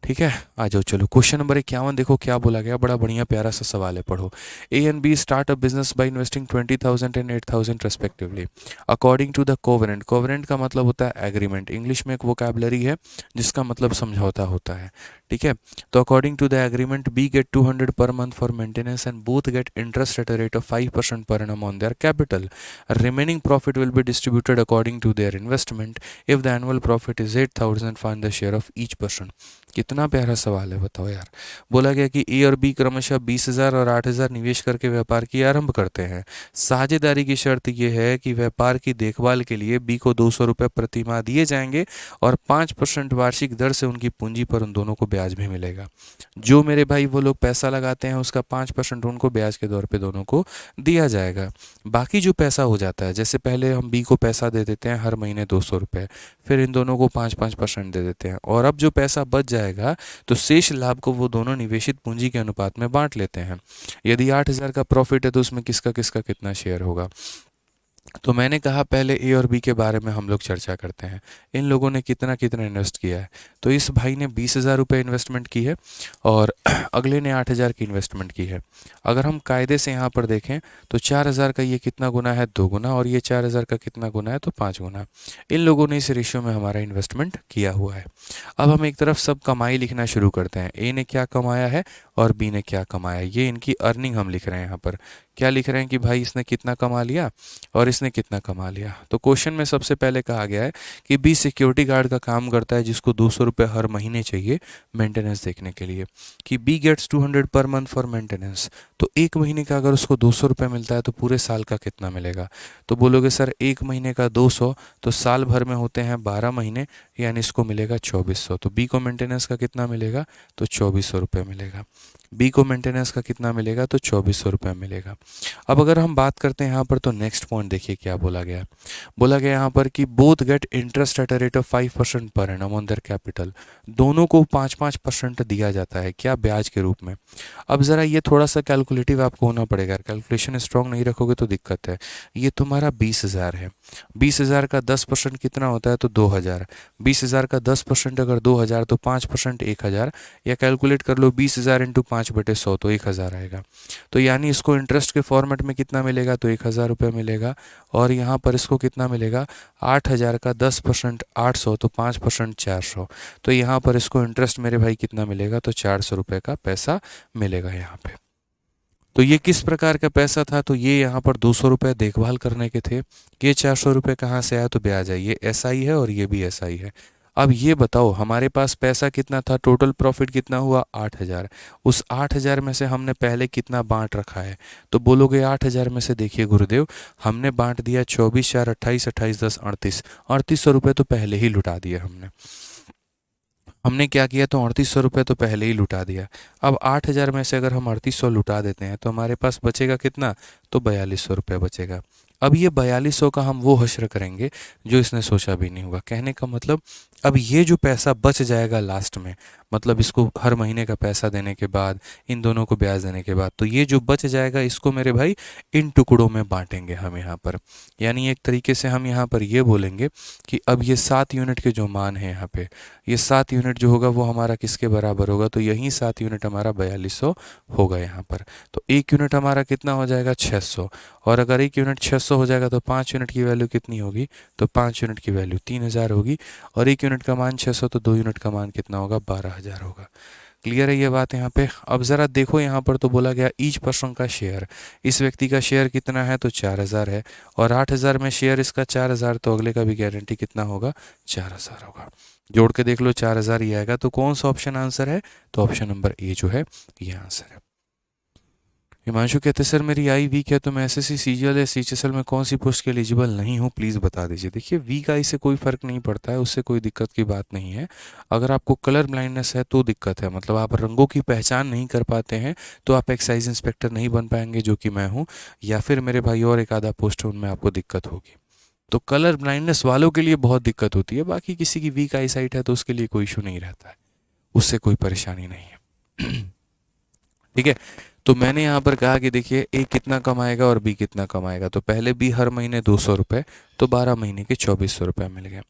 ठीक है, आ जाओ चलो क्वेश्चन नंबर 51 देखो क्या बोला गया, बड़ा बढ़िया प्यारा सा सवाल है, पढ़ो। A and B start a business by investing 20,000 and 8,000 respectively according to the covenant. Covenant का मतलब होता है एग्रीमेंट, इंग्लिश में एक वोकैबुलरी है जिसका मतलब समझौता होता है। ठीक है, तो according to the agreement B get 200 per month for maintenance and both get interest at a rate of 5% per annum on their capital. Remaining profit will be distributed according to their investment. If the annual profit is 8,000 find the share of each person. कितना प्यारा सवाल है बताओ यार। बोला गया कि ए और बी क्रमशः 20,000 और 8,000 निवेश करके व्यापार की आरंभ करते हैं। साझेदारी की शर्त यह है कि व्यापार की देखभाल के लिए बी को 200 रुपये प्रति माह दिए जाएंगे और 5% वार्षिक दर से उनकी पूंजी पर उन दोनों को ब्याज भी मिलेगा। जो मेरे भाई वो लोग पैसा लगाते हैं उसका 5% उनको ब्याज के दौर पे दोनों को दिया जाएगा। बाकी जो पैसा हो जाता है, जैसे पहले हम बी को पैसा दे देते हैं हर महीने 200 रुपये, फिर इन दोनों को 5-5% दे देते हैं, और अब जो पैसा बच जाएगा तो शेष लाभ को वो दोनों निवेशित पूंजी के अनुपात में बांट लेते हैं। यदि 8,000 का प्रॉफिट है तो उसमें किसका किसका कितना शेयर होगा? तो मैंने कहा पहले ए और बी के बारे में हम लोग चर्चा करते हैं। इन लोगों ने कितना कितना इन्वेस्ट किया है। तो इस भाई ने 20,000 रुपये इन्वेस्टमेंट की है और अगले ने 8,000 की इन्वेस्टमेंट की है। अगर हम कायदे से यहाँ पर देखें तो 4,000 का ये कितना गुना है, 2 गुना, और ये 4,000 का कितना गुना है, तो 5 गुना। इन लोगों ने इस रेशियो में हमारा इन्वेस्टमेंट किया हुआ है। अब हम एक तरफ सब कमाई लिखना शुरू करते हैं। ए ने क्या कमाया है और बी ने क्या कमाया है, ये इनकी अर्निंग हम लिख रहे हैं। यहाँ पर क्या लिख रहे हैं कि भाई इसने कितना कमा लिया और इसने कितना कमा लिया। तो क्वेश्चन में सबसे पहले कहा गया है कि बी सिक्योरिटी गार्ड का काम करता है जिसको 200 रुपये हर महीने चाहिए मेंटेनेंस देखने के लिए, कि B gets 200 per month for maintenance. तो एक महीने का अगर उसको 200 रुपये मिलता है तो पूरे साल का कितना मिलेगा। तो बोलोगे सर एक महीने का 200, तो साल भर में होते हैं 12 महीने, यानी इसको मिलेगा 2400। तो बी को मेंटेनेंस का कितना मिलेगा, तो 2400 रुपये मिलेगा। बी को मेंटेनेंस का कितना मिलेगा, तो 2400 रुपये मिलेगा। अब अगर हम बात करते हैं यहाँ पर, तो नेक्स्ट पॉइंट देखिए क्या बोला गया है। बोला गया यहाँ पर कि both get interest at a rate of 5% per annum on their capital. दोनों को 5-5% दिया जाता है, क्या, ब्याज के रूप में। अब ज़रा ये थोड़ा सा कैलकुलेटिव आपको होना पड़ेगा, कैलकुलेशन स्ट्रांग नहीं रखोगे तो दिक्कत है। ये तुम्हारा 20,000 है। 20,000 का 10% कितना होता है, तो 2,000। 20,000 का 10% अगर 2,000, तो 5% 1,000, या कैलकुलेट कर लो 20,000 इंटू 5/100, तो 1,000 आएगा। तो यानी इसको इंटरेस्ट के फॉर्मेट में कितना मिलेगा, तो 1,000 रुपये मिलेगा। और यहाँ पर इसको कितना मिलेगा, 8,000 का 10% 800, तो 5% 400। तो यहाँ पर इसको इंटरेस्ट मेरे भाई कितना मिलेगा, तो 400 रुपये का पैसा मिलेगा यहाँ पे। तो ये किस प्रकार का पैसा था, तो ये यहाँ पर 200 रुपये देखभाल करने के थे। ये 400 रुपये कहाँ से आया, तो ब्याज है। ये एसआई है और ये भी एसआई है। अब ये बताओ हमारे पास पैसा कितना था, टोटल प्रॉफिट कितना हुआ, 8,000। उस 8,000 में से हमने पहले कितना बांट रखा है, तो बोलोगे 8,000 में से देखिए गुरुदेव हमने बांट दिया 24 4 28 28 10 38। 3800 रुपये तो पहले ही लुटा दिए हमने क्या किया, तो 3800 रुपये तो पहले ही लुटा दिया। अब 8,000 में से अगर हम 3800 लुटा देते हैं तो हमारे पास बचेगा कितना, तो 4,200 रुपये बचेगा। अब ये 4,200 का हम वो हश्र करेंगे जो इसने सोचा भी नहीं होगा। कहने का मतलब अब ये जो पैसा बच जाएगा लास्ट में, मतलब इसको हर महीने का पैसा देने के बाद, इन दोनों को ब्याज देने के बाद, तो ये जो बच जाएगा इसको मेरे भाई इन टुकड़ों में बांटेंगे हम यहाँ पर। यानी एक तरीके से हम यहाँ पर ये बोलेंगे कि अब ये 7 यूनिट के जो मान है यहाँ पे, ये 7 यूनिट जो होगा वो हमारा किसके बराबर होगा, तो यही 7 यूनिट हमारा 4,200 होगा यहाँ पर। तो 1 यूनिट हमारा कितना हो जाएगा, 600। और अगर 1 यूनिट 600 हो जाएगा तो 5 यूनिट की वैल्यू कितनी होगी, तो 5 यूनिट की वैल्यू 3,000 होगी। और 1 यूनिट का मान 600, तो 2 यूनिट का मान कितना होगा, 12,000 होगा। क्लियर है ये बात यहाँ पे। अब ज़रा देखो यहाँ पर तो बोला गया ईच पर्सन का शेयर, इस व्यक्ति का शेयर कितना है, तो 4,000 है। और 8,000 में शेयर इसका 4,000, तो अगले का भी गारंटी कितना होगा, 4,000 होगा। जोड़ के देख लो 4,000 ही आएगा। तो कौन सा ऑप्शन आंसर है, तो ऑप्शन नंबर ए जो है ये आंसर है। हिमांशु कहते सर मेरी आई वीक है तो मैं एसएससी सीजीएल या सीएचएसएल में कौन सी पोस्ट के एलिजिबल नहीं हूँ, प्लीज़ बता दीजिए। देखिए वीक आई से कोई फ़र्क नहीं पड़ता है, उससे कोई दिक्कत की बात नहीं है। अगर आपको कलर ब्लाइंडनेस है तो दिक्कत है, मतलब आप रंगों की पहचान नहीं कर पाते हैं तो आप एक्साइज इंस्पेक्टर नहीं बन पाएंगे, जो कि मैं हूँ, या फिर मेरे भाई और एक आधा पोस्ट है उनमें आपको दिक्कत होगी। तो कलर ब्लाइंडनेस वालों के लिए बहुत दिक्कत होती है, बाकी किसी की वीक आई साइट है तो उसके लिए कोई इशू नहीं रहता है, उससे कोई परेशानी नहीं है। ठीक है। तो मैंने यहाँ पर कहा कि देखिए ए कितना कमाएगा और बी कितना कमाएगा। तो पहले बी हर महीने 200 रुपये, तो 12 महीने के 2,400 रुपये मिल गए।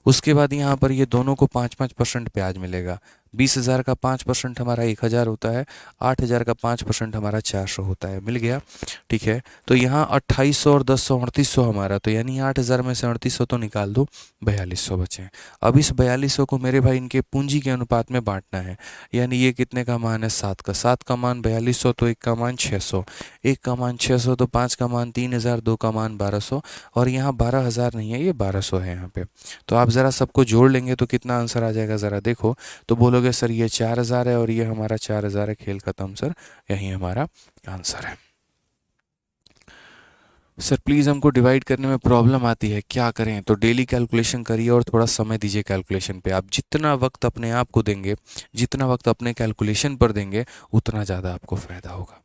उसके बाद यहाँ पर ये दोनों को 5-5% ब्याज मिलेगा। 20,000 का 5% हमारा 1,000 होता है, 8,000 का 5% हमारा 400 होता है, मिल गया। ठीक है। तो यहाँ 2,800 और 10 3800 हमारा, तो यानी 8,000 में से 3800 तो निकाल दो, 4,200 बचे। अब इस 4,200 को मेरे भाई इनके पूंजी के अनुपात में बांटना है। यानी ये कितने का मान है, 7 का। 7 का मान 4,200, तो 1 का मान 600। 1 का मान 600, तो 5 का मान 3,000, 2 का मान 1,200, और यहाँ 12,000 नहीं है, ये 1,200 है यहाँ पे। तो आप ज़रा सबको जोड़ लेंगे तो कितना आंसर आ जाएगा, ज़रा देखो। तो बोलोगे सर ये 4,000 है और ये हमारा 4,000 है, खेल खत्म सर, यही हमारा आंसर है। सर प्लीज़ हमको डिवाइड करने में प्रॉब्लम आती है, क्या करें। तो डेली कैलकुलेशन करिए और थोड़ा समय दीजिए कैलकुलेशन पे। आप जितना वक्त अपने आप को देंगे, जितना वक्त अपने कैलकुलेशन पर देंगे, उतना ज़्यादा आपको फ़ायदा होगा।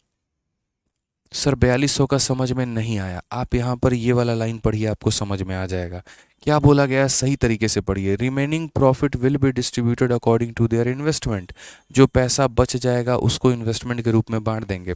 सर 4,200 का समझ में नहीं आया, आप यहाँ पर ये वाला लाइन पढ़िए, आपको समझ में आ जाएगा क्या बोला गया है, सही तरीके से पढ़िए। Remaining profit will be distributed according to their investment. जो पैसा बच जाएगा उसको इन्वेस्टमेंट के रूप में बांट देंगे।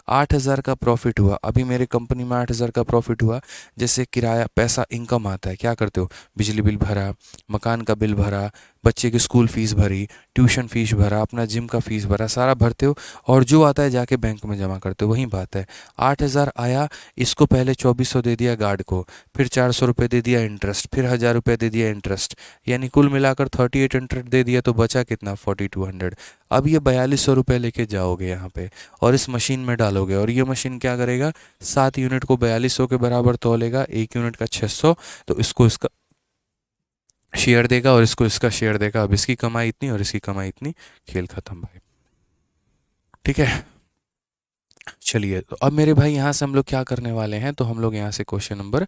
8,000 का प्रॉफिट हुआ, अभी मेरे कंपनी में 8,000 का प्रॉफिट हुआ। जैसे किराया पैसा इनकम आता है, क्या करते हो, बिजली बिल भरा, मकान का बिल भरा, बच्चे की स्कूल फीस भरी, ट्यूशन फीस भरा, अपना जिम का फीस भरा, सारा भरते हो और जो आता है जाके बैंक में जमा करते हो। वही बात है, 8,000 आया, इसको पहले 2,400 दे दिया गार्ड को, फिर 400 रुपये दे दिया इंटरेस्ट, फिर 1,000 रुपये दे दिया इंटरेस्ट, यानी कुल मिलाकर 3800 दे दिया, तो बचा कितना, 4200। अब ये 4,200 रुपये लेके जाओगे यहाँ पे और इस मशीन में डालोगे, और ये मशीन क्या करेगा, 7 यूनिट को 4,200 के बराबर तौलेगा, 1 यूनिट का 600, तो इसको इसका शेयर देगा और इसको इसका शेयर देगा। अब इसकी कमाई इतनी और इसकी कमाई इतनी, खेल खत्म भाई। ठीक है, चलिए तो अब मेरे भाई यहाँ से हम लोग क्या करने वाले हैं, तो हम लोग यहाँ से क्वेश्चन नंबर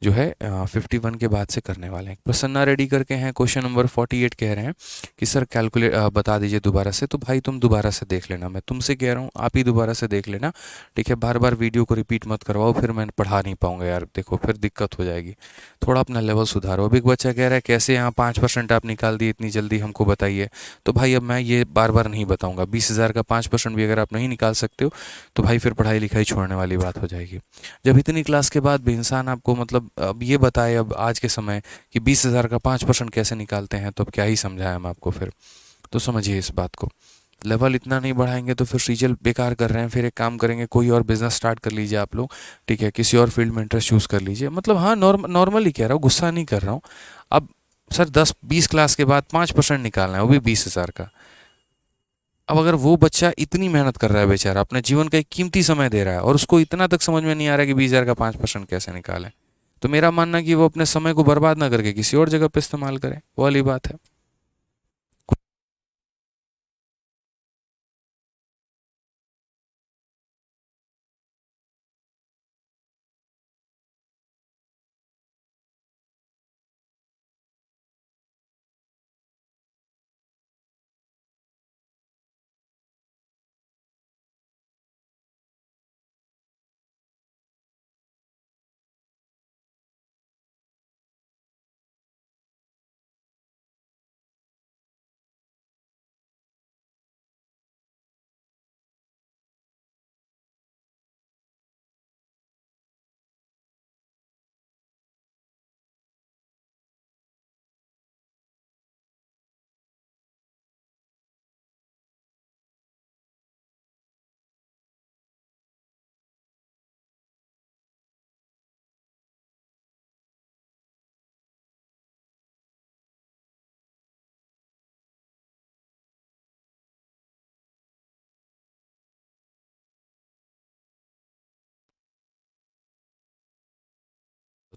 जो है 51 के बाद से करने वाले हैं। प्रसन्ना रेडी करके हैं, क्वेश्चन नंबर 48 कह रहे हैं कि सर कैलकुलेट बता दीजिए दोबारा से। तो भाई तुम दोबारा से देख लेना, मैं तुमसे कह रहा हूँ आप ही दोबारा से देख लेना, ठीक है। बार बार वीडियो को रिपीट मत करवाओ, फिर मैं पढ़ा नहीं पाऊंगा यार, देखो फिर दिक्कत हो जाएगी। थोड़ा अपना लेवल सुधारो। अभी एक बच्चा कह रहा है कैसे यहाँ 5% आप निकाल दिए इतनी जल्दी, हमको बताइए। तो भाई अब मैं ये बार बार नहीं बताऊंगा, 20,000 का 5% भी अगर आप नहीं निकाल सकते हो तो भाई फिर पढ़ाई लिखाई छोड़ने वाली बात हो जाएगी। जब इतनी क्लास के बाद भी इंसान आपको मतलब अब ये बताए अब आज के समय कि 20,000 का 5% कैसे निकालते हैं, तो अब क्या ही समझाएं हम आपको फिर। तो समझिए इस बात को, लेवल इतना नहीं बढ़ाएंगे तो फिर सीजल बेकार कर रहे हैं। फिर एक काम करेंगे, कोई और बिजनेस स्टार्ट कर लीजिए आप लोग, ठीक है, किसी और फील्ड में इंटरेस्ट चूज़ कर लीजिए। मतलब हाँ, नॉर्मली कह रहा हूँ, गुस्सा नहीं कर रहा हूँ। अब सर 10-20 क्लास के बाद 5% निकालना है, वो भी 20,000 का। अब अगर वो बच्चा इतनी मेहनत कर रहा है बेचारा, अपने जीवन का एक कीमती समय दे रहा है और उसको इतना तक समझ में नहीं आ रहा है कि 20,000 का 5% कैसे निकालें, तो मेरा मानना है कि वो अपने समय को बर्बाद ना करके किसी और जगह पे इस्तेमाल करे, वो वाली बात है।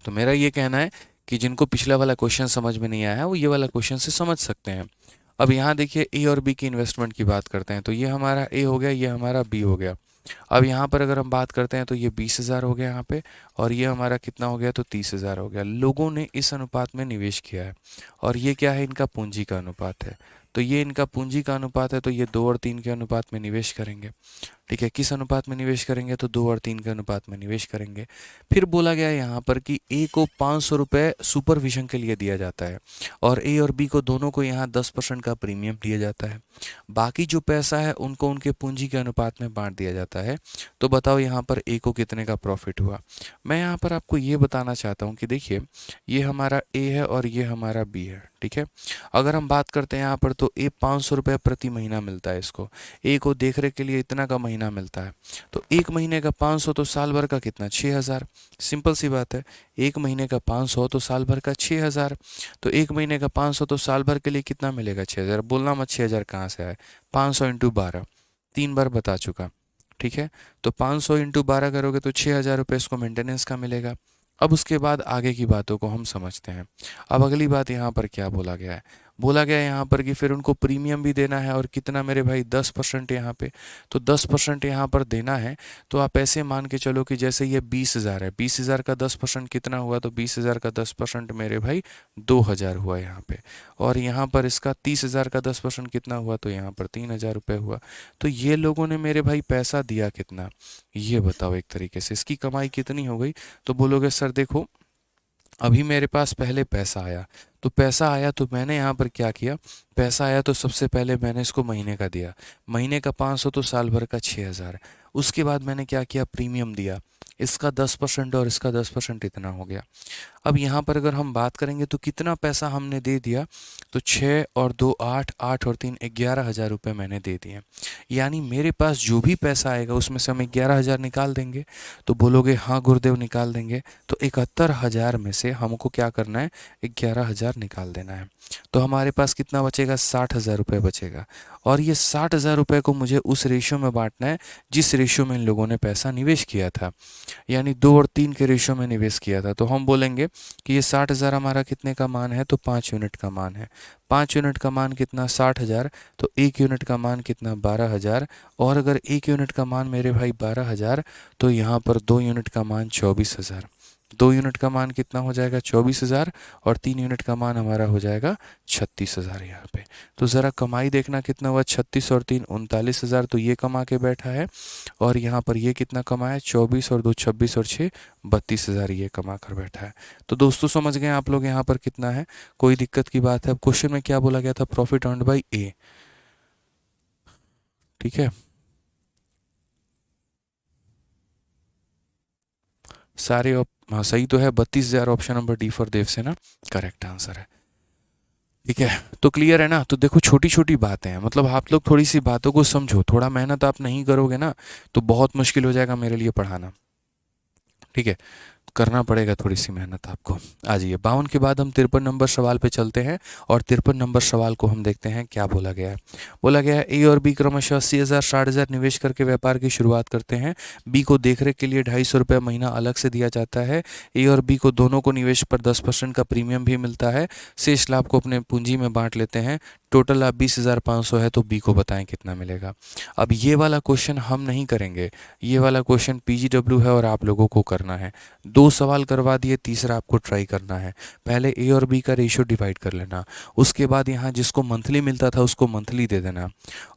तो मेरा ये कहना है कि जिनको पिछला वाला क्वेश्चन समझ में नहीं आया है वो ये वाला क्वेश्चन से समझ सकते हैं। अब यहाँ देखिए ए और बी की इन्वेस्टमेंट की बात करते हैं, तो ये हमारा ए हो गया, ये हमारा बी हो गया। अब यहाँ पर अगर हम बात करते हैं तो ये 20,000 हो गया यहाँ पे, और ये हमारा कितना हो गया, तो 30,000 हो गया। लोगों ने इस अनुपात में निवेश किया है, और ये क्या है, इनका पूंजी का अनुपात है। तो ये इनका पूंजी का अनुपात है, तो ये 2 और 3 के अनुपात में निवेश करेंगे। ठीक है, किस अनुपात में निवेश करेंगे, तो 2 और 3 के अनुपात में निवेश करेंगे। फिर बोला गया है यहाँ पर कि ए को 500 रुपये सुपरविजन के लिए दिया जाता है, और ए और बी को दोनों को यहाँ 10% का प्रीमियम दिया जाता है। बाकी जो पैसा है उनको उनके पूंजी के अनुपात में बांट दिया जाता है। तो बताओ यहाँ पर ए को कितने का प्रॉफिट हुआ। मैं यहाँ पर आपको ये बताना चाहता हूँ कि देखिए, ये हमारा ए है और ये हमारा बी है, ठीक है। अगर हम बात करते हैं यहाँ पर, तो ए 500 रुपये प्रति महीना मिलता है इसको, ए को देख रेख के लिए इतना का महीना मिलता है। तो एक महीने का 500 तो साल भर का कितना, 6,000। सिंपल सी बात है, एक महीने का 500 तो साल भर का 6,000। तो एक महीने का 500 तो साल भर के लिए कितना मिलेगा, 6,000। बोलना मत 6,000 कहाँ से आए, 500 इंटू 12, 3 बार बता चुका, ठीक है। तो 500 इंटू 12 करोगे तो 6,000 रुपये इसको मेंटेनेंस का मिलेगा। अब उसके बाद आगे की बातों को हम समझते हैं। अब अगली बात यहाँ पर क्या बोला गया है, बोला गया है यहाँ पर कि फिर उनको प्रीमियम भी देना है, और कितना मेरे भाई, 10% यहाँ पे। तो 10% यहाँ पर देना है। तो आप ऐसे मान के चलो कि जैसे ये 20,000 है, 20,000 का 10% कितना हुआ, तो 20,000 का 10% मेरे भाई 2,000 हुआ यहाँ पे। और यहाँ पर इसका 30,000 का 10% कितना हुआ, तो यहाँ पर 3,000 रुपये हुआ। तो ये लोगों ने मेरे भाई पैसा दिया कितना, ये बताओ एक तरीके से, इसकी कमाई कितनी हो गई। तो बोलोगे सर देखो, अभी मेरे पास पहले पैसा आया, तो पैसा आया तो मैंने यहाँ पर क्या किया, पैसा आया तो सबसे पहले मैंने इसको महीने का दिया, महीने का 500 तो साल भर का 6,000। उसके बाद मैंने क्या किया, प्रीमियम दिया, इसका 10% और इसका 10% इतना हो गया। अब यहाँ पर अगर हम बात करेंगे तो कितना पैसा हमने दे दिया, तो 6 और 2 8, 8 और 3 11,000 रुपये मैंने दे दिए। यानी मेरे पास जो भी पैसा आएगा उसमें से हम 11,000 निकाल देंगे। तो बोलोगे हाँ गुरुदेव निकाल देंगे, तो 71,000 में से हमको क्या करना है, 11,000 निकाल देना है। तो हमारे पास कितना बचेगा, 60,000 रुपये बचेगा। और ये 60,000 रुपये को मुझे उस रेशियो में बांटना है जिस रेशियो में इन लोगों ने पैसा निवेश किया था, यानी 2 और 3 के रेशियो में निवेश किया था। तो हम बोलेंगे कि ये 60,000 हमारा कितने का मान है, तो 5 यूनिट का मान है। 5 यूनिट का मान कितना, 60,000, तो 1 यूनिट का मान कितना, 12,000। और अगर 1 यूनिट का मान मेरे भाई 12,000, तो यहाँ पर 2 यूनिट का मान 24,000। 2 यूनिट का मान कितना हो जाएगा, 24,000, और 3 यूनिट का मान हमारा हो जाएगा 36,000 यहाँ पे। तो ज़रा कमाई देखना कितना हुआ, 36 और 3 39,000, तो ये कमा के बैठा है। और यहाँ पर ये कितना कमाया, 24 और 2 26 और 6 32,000 ये कमा कर बैठा है। तो दोस्तों समझ गए आप लोग यहाँ पर कितना है, कोई दिक्कत की बात है। अब क्वेश्चन में क्या बोला गया था, प्रॉफिट अर्न्ड बाय ए, ठीक है। सारे हाँ सही तो है, 32,000 ऑप्शन नंबर डी फॉर देव से ना करेक्ट आंसर है। ठीक है, तो क्लियर है ना। तो देखो छोटी छोटी बातें हैं, मतलब आप लोग थोड़ी सी बातों को समझो, थोड़ा मेहनत आप नहीं करोगे ना तो बहुत मुश्किल हो जाएगा मेरे लिए पढ़ाना। ठीक है, करना पड़ेगा थोड़ी सी मेहनत आपको। आ जाइए, 52 के बाद हम 53 नंबर सवाल पे चलते हैं, और 53 नंबर सवाल को हम देखते हैं क्या बोला गया है। बोला गया है ए और बी क्रमशः 80,000 60,000 निवेश करके व्यापार की शुरुआत करते हैं। बी को देखरेख के लिए 250 रुपये महीना अलग से दिया जाता है। ए और बी को दोनों को निवेश पर 10% का प्रीमियम भी मिलता है। शेष लाभ को अपने पूंजी में बांट लेते हैं। टोटल लाभ 20,500 है, तो बी को बताएं कितना मिलेगा। अब ये वाला क्वेश्चन हम नहीं करेंगे, ये वाला क्वेश्चन पीजीडब्ल्यू है और आप लोगों को करना है। 2 सवाल करवा दिए, तीसरा आपको ट्राई करना है। पहले ए और बी का रेशियो डिवाइड कर लेना, उसके बाद यहाँ जिसको मंथली मिलता था उसको मंथली दे देना,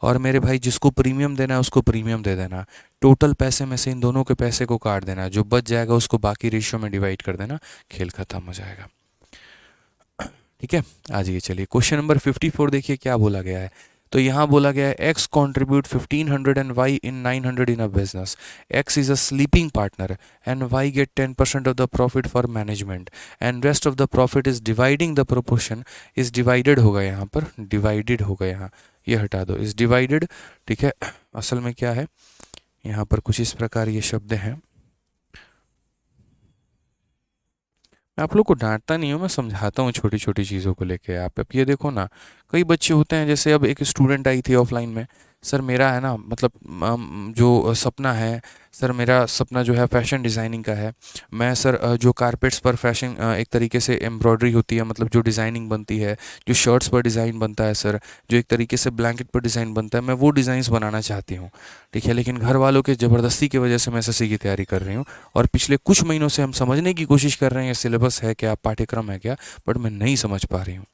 और मेरे भाई जिसको प्रीमियम देना है उसको प्रीमियम दे देना। टोटल पैसे में से इन दोनों के पैसे को काट देना, जो बच जाएगा उसको बाकी रेशियो में डिवाइड कर देना, खेल खत्म हो जाएगा। ठीक है, आ जाइए चलिए क्वेश्चन नंबर 54 देखिए क्या बोला गया है। तो यहाँ बोला गया है X contribute 1500 and Y in 900 in a business. X is a sleeping partner and Y get 10% of the profit for management and rest of the profit is dividing the proportion, is divided होगा यहाँ पर, divided होगा यहाँ, ये हटा दो, is divided. ठीक है, असल में क्या है यहाँ पर कुछ इस प्रकार ये शब्द हैं। मैं आप लोग को डांटता नहीं हूँ, मैं समझाता हूँ छोटी छोटी चीज़ों को लेके। आप अब ये देखो ना, कई बच्चे होते हैं, जैसे अब एक स्टूडेंट आई थी ऑफलाइन में, सर मेरा है ना मतलब जो सपना है, सर मेरा सपना जो है फैशन डिज़ाइनिंग का है। मैं सर जो कारपेट्स पर फैशन एक तरीके से एम्ब्रॉयडरी होती है, मतलब जो डिज़ाइनिंग बनती है, जो शर्ट्स पर डिज़ाइन बनता है सर, जो एक तरीके से ब्लैंकेट पर डिज़ाइन बनता है, मैं वो डिज़ाइंस बनाना चाहती हूँ। ठीक है, लेकिन घर वालों के ज़बरदस्ती की वजह से मैं एसएससी की तैयारी कर रही हूँ, और पिछले कुछ महीनों से हम समझने की कोशिश कर रहे हैं, सिलेबस है क्या, पाठ्यक्रम है क्या, बट मैं नहीं समझ पा रही हूँ।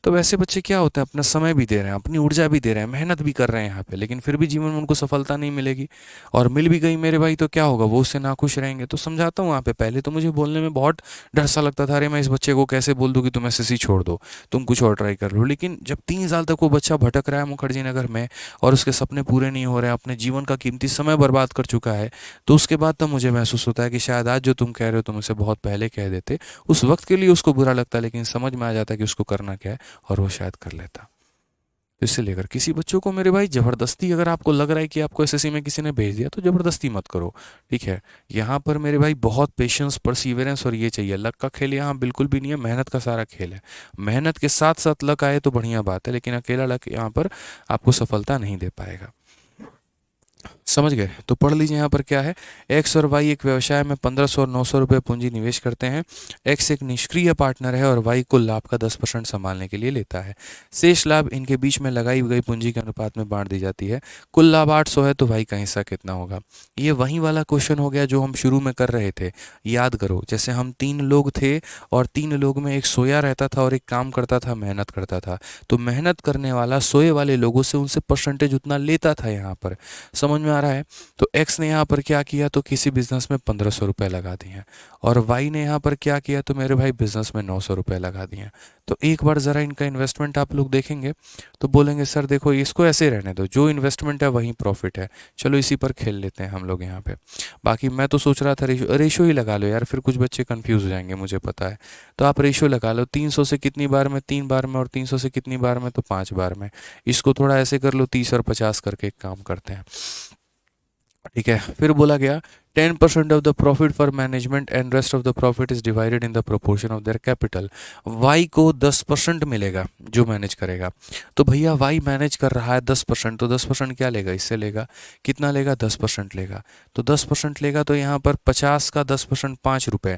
तो वैसे बच्चे क्या होते हैं, अपना समय भी दे रहे हैं, अपनी ऊर्जा भी दे रहे हैं, मेहनत भी कर रहे हैं यहाँ पे, लेकिन फिर भी जीवन में उनको सफलता नहीं मिलेगी, और मिल भी गई मेरे भाई तो क्या होगा, वो उससे नाखुश रहेंगे। तो समझाता हूँ वहाँ पे, पहले तो मुझे बोलने में बहुत डर सा लगता था, अरे मैं इस बच्चे को कैसे बोल दूँ कि तुम एसएससी छोड़ दो, तुम कुछ और ट्राई कर लो। लेकिन जब 3 साल तक वो बच्चा भटक रहा है मुखर्जी नगर में, और उसके सपने पूरे नहीं हो रहे हैं, अपने जीवन का कीमती समय बर्बाद कर चुका है, तो उसके बाद तब मुझे महसूस होता है कि शायद आज जो तुम कह रहे हो तुम उसे बहुत पहले कह देते। उस वक्त के लिए उसको बुरा लगता है, लेकिन समझ में आ जाता है कि उसको करना क्या है, और वो शायद कर लेता। तो इससे लेकर किसी बच्चों को मेरे भाई ज़बरदस्ती, अगर आपको लग रहा है कि आपको एसएससी में किसी ने भेज दिया तो ज़बरदस्ती मत करो। ठीक है, यहाँ पर मेरे भाई बहुत पेशेंस, परसीवरेंस और ये चाहिए। लक का खेल यहाँ बिल्कुल भी नहीं है, मेहनत का सारा खेल है। मेहनत के साथ साथ लक आए तो बढ़िया बात है, लेकिन अकेला लक यहाँ पर आपको सफलता नहीं दे पाएगा। समझ गए, तो पढ़ लीजिए यहाँ पर क्या है। एक्स और वाई एक व्यवसाय में 1,500 और 900 रुपये पूंजी निवेश करते हैं। एक्स एक निष्क्रिय पार्टनर है और वाई कुल लाभ का 10% संभालने के लिए लेता है। शेष लाभ इनके बीच में लगाई गई पूंजी के अनुपात में बांट दी जाती है। कुल लाभ 800 है, तो वाई का हिस्सा कितना होगा। ये वही वाला क्वेश्चन हो गया जो हम शुरू में कर रहे थे। याद करो, जैसे हम 3 लोग थे, और 3 लोग में एक सोया रहता था और एक काम करता था, मेहनत करता था। तो मेहनत करने वाला सोए वाले लोगों से उनसे परसेंटेज उतना लेता था। यहाँ पर समझ में आ रहा रहा है, तो एक्स ने यहाँ पर क्या किया, तो किसी बिजनेस में 1500 रुपये लगा दिए हैं, और वाई ने यहाँ पर क्या किया, तो मेरे भाई बिजनेस में 900 रुपये लगा दिए हैं। तो एक बार ज़रा इनका इन्वेस्टमेंट आप लोग देखेंगे तो बोलेंगे सर देखो इसको ऐसे रहने दो, जो इन्वेस्टमेंट है वहीं प्रॉफिट है, चलो इसी पर खेल लेते हैं हम लोग यहाँ पे। बाकी मैं तो सोच रहा था रेशो ही लगा लो यार, फिर कुछ बच्चे कंफ्यूज हो जाएंगे मुझे पता है। तो आप रेशो लगा लो, 300 से कितनी बार में, 3 बार में, और 300 से कितनी बार में, तो 5 बार में। इसको थोड़ा ऐसे कर लो, 30 और 50 करके एक काम करते हैं, ठीक है। फिर बोला गया 10% of the profit for management and rest of the profit is divided in the proportion of their capital. Y को 10% मिलेगा जो मैनेज करेगा। तो भैया वाई मैनेज कर रहा है 10%, तो 10% क्या लेगा, इससे लेगा, कितना लेगा, 10% लेगा। तो 10% लेगा तो यहाँ पर 50 का 10% 5 रुपये,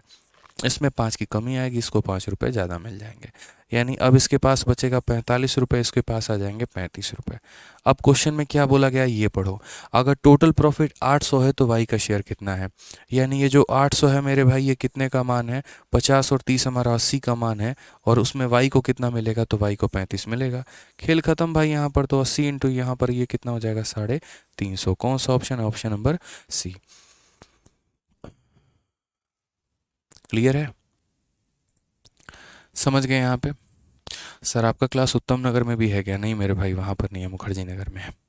इसमें 5 की कमी आएगी, इसको 5 रुपये ज़्यादा मिल जाएंगे। यानी अब इसके पास बचेगा 45 रुपये, इसके पास आ जाएंगे 35 रुपये। अब क्वेश्चन में क्या बोला गया ये पढ़ो। अगर टोटल प्रॉफिट 800 है तो वाई का शेयर कितना है। यानी ये जो 800 है मेरे भाई, ये कितने का मान है, 50 और 30 हमारा 80 का मान है, और उसमें वाई को कितना मिलेगा, तो वाई को 35 मिलेगा। खेल खत्म भाई, यहाँ पर तो 80 इंटू यहाँ पर ये कितना हो जाएगा, 350। कौन सा ऑप्शन है, ऑप्शन नंबर सी। क्लियर है, समझ गए यहाँ पे। सर आपका क्लास उत्तम नगर में भी है क्या? नहीं मेरे भाई, वहाँ पर नहीं है, मुखर्जी नगर में है।